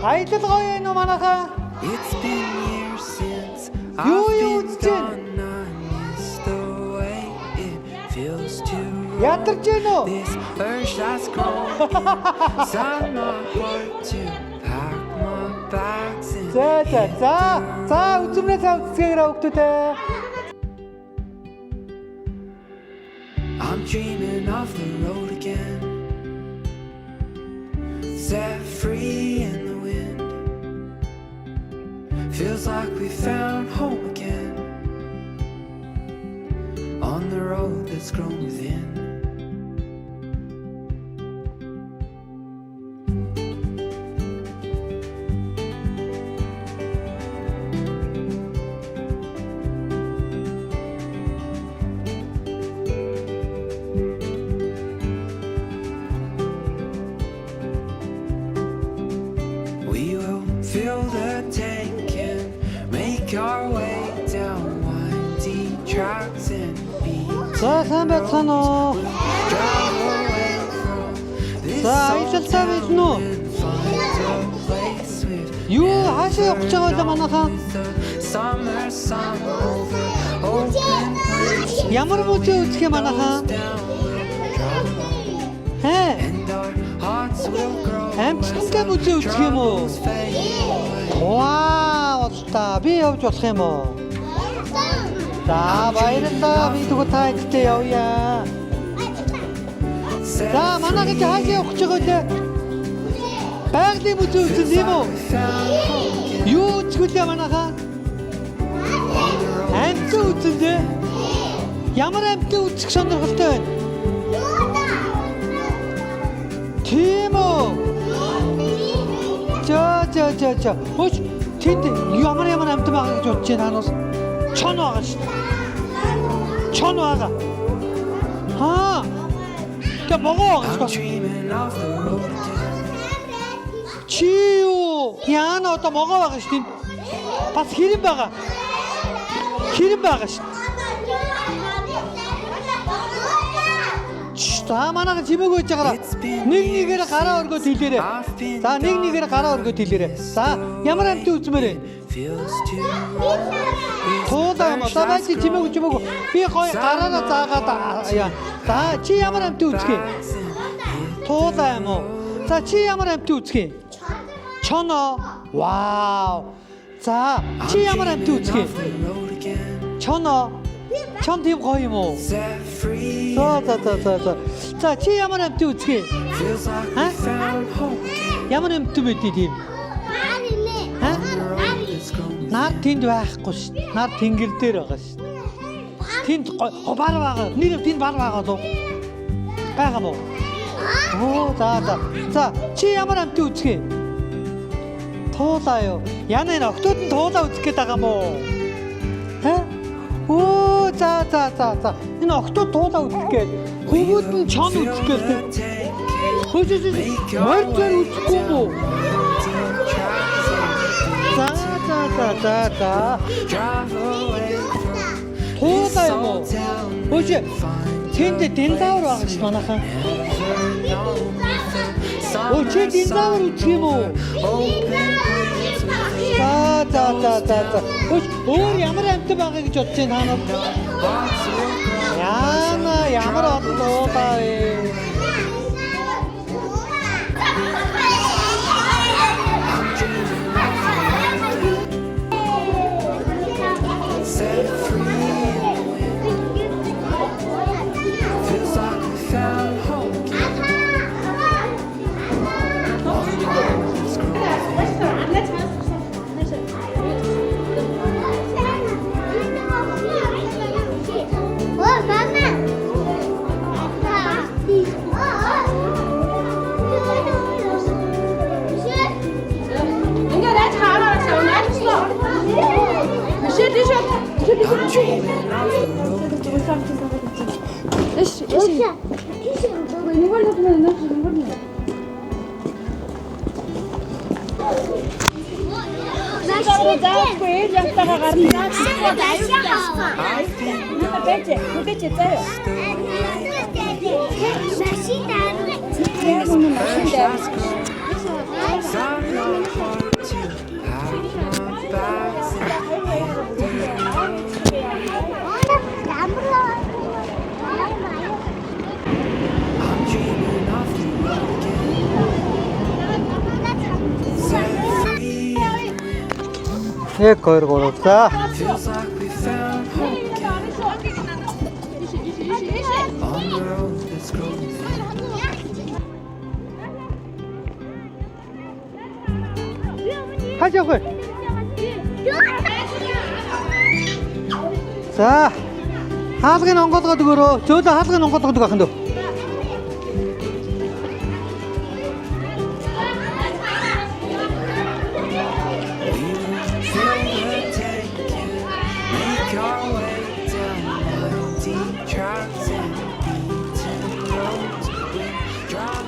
Аялал гоё юм уу манайхаа? It's been years since Юу I've юу been үзэж байна? gone. I miss the way it feels to Ядарч байна уу? this urge that's growing inside my heart to pack my bags and За үзмнээ цаа үзцгээгээрээ хөгтүүдээ. I'm dreaming of the road again, set free in the wind. Feels like we found home again, on the road that's grown within. We will fill the tank and make our way down windy tracks and beats. За сайн байцгаана уу? Drive away from this За аялал цаа байна уу? and find a place with Юу хаашаа явж байгаа вэ манайхаа? the summer sun over open plains. Ямар музей үзэх юм манайхаа? Down we'll drive Хэ? and our hearts will grow. Амттай музей үзэх юм уу? Вау, та би явж болох юм уу? За баярлалаа. Би тэгвэл та эцтэй явъя. За манайх чи хаашаа явах гэж байгаа вэ? Байгалийн музей үзэх юм уу? Юу үзэх вэ манайхаа? Амттай үзэн дээ. Ямар амттай үзэх сонирхолтой байна? Тийм үү? За. Хөөч тэнд ямар амт байгаа гэж бодож байна ханаас? Чон байгаа шүү. Чон байгаа. Аа. Тэ богоо I'm байгаа. dreaming of the road again. Чи юу? Яана одоо могоо байгаа шүү. Бас хэрэм байгаа. Хэрэм байгаа шүү. За манайх чимээг үйж байгаараа нэг нэгээр гараа өргөд хэлээрээ. За нэг нэгээр гараа өргөд хэлээрээ. За ямар амт үзмээр вэ? Feels too Туулаа юм. За байж чимээг би гоё гараараа заагаад яа. За чи ямар амт үзэх юм? Туулаа юм уу? За чи ямар амт үзэх юм? Чоно. Вау. За чи ямар амт үзэх юм? road again. Чоно. Чон тийм гоё юм уу? Set free. За. За чи ямар амт үзэх юм? Feels like we found home again. Ямар амт бэ тийм? It's grown. Наад тэнд байхгүй шүү. Наад тэнгэр дээр байгаа шүү. Тэнд бар байгаа. Нэр тэнд бар байгаа дөө. Байгаа мó. Оо за. Чи ямар амт үзэх юм? Туулаа юу? Яна энэ октод нь туулаа үзэх гээд байгаа мó. Хэ? Оо за. Энэ октод туулаа үзэх гээд. Хөвгүүд нь чон үзэх гээд. Хөөж морьцоор үзэхгүй мó. За. Drive away from Туулаа юм уу? Хөөж тэнд динзавр байгаа шүү манайхаа. Оо чи динзавр үзэх юм уу? За. Хөөж өөр ямар амт байгаа гэж бодож байна танаа? Ямар одлоо ба вэ? set free in the wind. Feels like we found home again. On the road that's grown. I'm dreaming of the road again. 'Cause I know what to have my bags I'm dreaming of you again. Set free. Ecco il corozza. Feels like we found home again. On the road that's growing thin. 하자고. 자, 하스게 놓은 것도 그러. 저도 하스게 놓은 것도 그러 간다. Feel the taking, make our way down winding tracks and beaten roads. We drive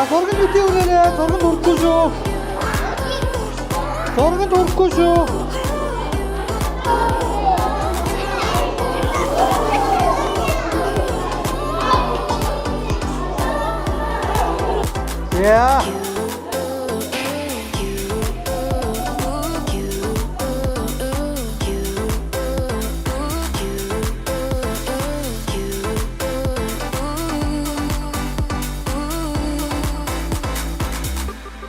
저렇게 밑에 오래래. 저렇게 놀고쇼. 저렇게 놀고쇼. Yeah.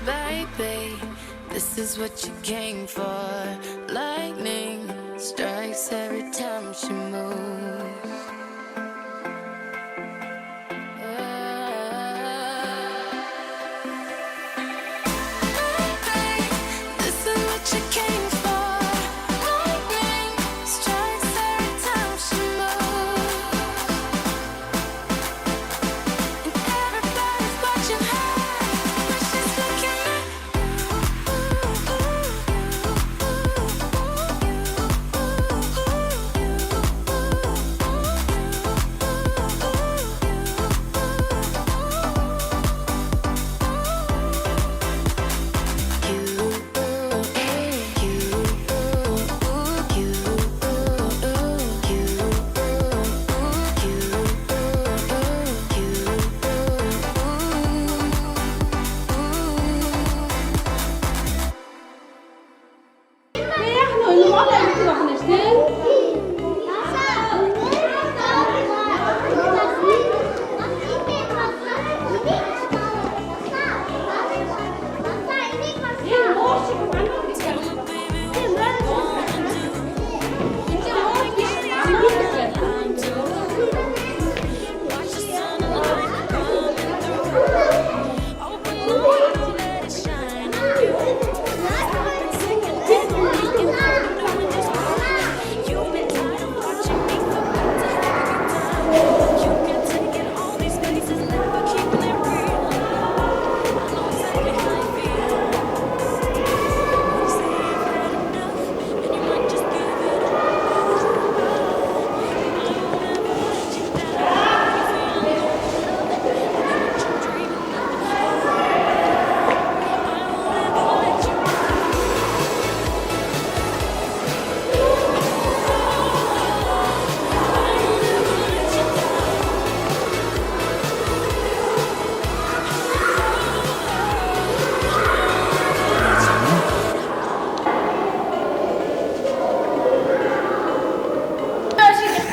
Baby, this is what you came for. Lightning strikes every time she moves. Baby, this is what you came for. Lightning strikes every time she moves. And everybody's watching her, but she's looking at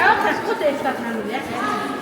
Elke goed heeft dat aan de weg.